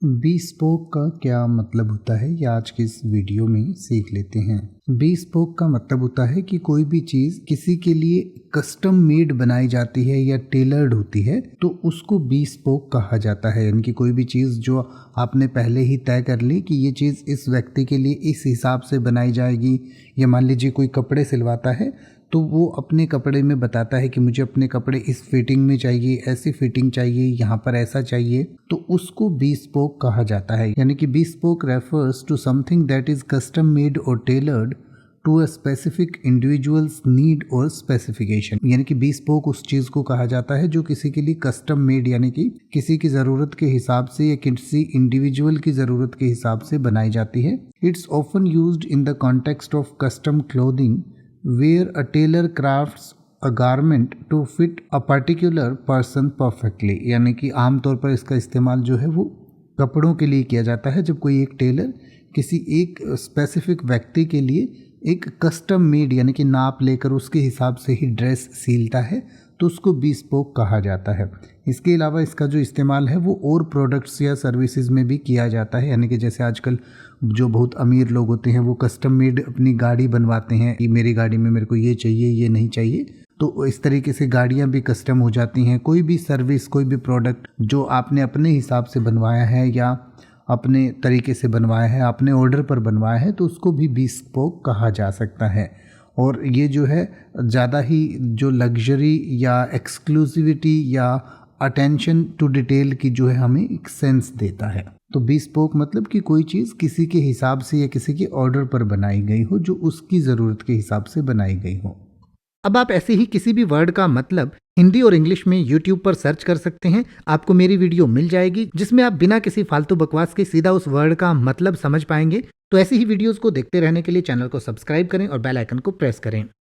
bespoke का क्या मतलब होता है, ये आज के इस वीडियो में सीख लेते हैं। bespoke का मतलब होता है कि कोई भी चीज़ किसी के लिए कस्टम मेड बनाई जाती है या टेलर्ड होती है तो उसको bespoke कहा जाता है। यानी कि कोई भी चीज़ जो आपने पहले ही तय कर ली कि ये चीज़ इस व्यक्ति के लिए इस हिसाब से बनाई जाएगी, या मान लीजिए कोई कपड़े सिलवाता है तो वो अपने कपड़े में बताता है कि मुझे अपने कपड़े इस फिटिंग में चाहिए, ऐसी फिटिंग चाहिए, यहाँ पर ऐसा चाहिए, तो उसको bespoke कहा जाता है। यानी कि bespoke refers to something that is custom made or tailored to a specific individual's need or specification। यानी कि bespoke उस चीज़ को कहा जाता है जो किसी के लिए कस्टम मेड यानी कि किसी की ज़रूरत के हिसाब से या किसी इंडिविजुअल की ज़रूरत के हिसाब से बनाई जाती है। It's often used in the context of custom clothing where a tailor crafts a garment to fit a particular person perfectly। यानी कि आमतौर पर इसका इस्तेमाल जो है वो कपड़ों के लिए किया जाता है। जब कोई एक टेलर किसी एक स्पेसिफिक व्यक्ति के लिए एक कस्टम मेड यानी कि नाप लेकर उसके हिसाब से ही ड्रेस सीलता है तो उसको bespoke कहा जाता है। इसके अलावा इसका जो इस्तेमाल है वो और प्रोडक्ट्स या सर्विसेज में भी किया जाता है। यानी कि जैसे आजकल जो बहुत अमीर लोग होते हैं वो कस्टम मेड अपनी गाड़ी बनवाते हैं कि मेरी गाड़ी में मेरे को ये चाहिए, ये नहीं चाहिए, तो इस तरीके से गाड़ियाँ भी कस्टम हो जाती हैं। कोई भी सर्विस, कोई भी प्रोडक्ट जो आपने अपने हिसाब से बनवाया है या अपने तरीके से बनवाया है, अपने ऑर्डर पर बनवाया है, तो उसको भी bespoke कहा जा सकता है। और ये जो है ज़्यादा ही जो लग्जरी या एक्सक्लूसिविटी या अटेंशन टू डिटेल की जो है हमें एक सेंस देता है। तो bespoke मतलब कि कोई चीज़ किसी के हिसाब से या किसी के ऑर्डर पर बनाई गई हो, जो उसकी ज़रूरत के हिसाब से बनाई गई हो। अब आप ऐसे ही किसी भी वर्ड का मतलब हिंदी और इंग्लिश में YouTube पर सर्च कर सकते हैं। आपको मेरी वीडियो मिल जाएगी जिसमें आप बिना किसी फालतू बकवास के सीधा उस वर्ड का मतलब समझ पाएंगे। तो ऐसी ही वीडियोस को देखते रहने के लिए चैनल को सब्सक्राइब करें और बेल आइकन को प्रेस करें।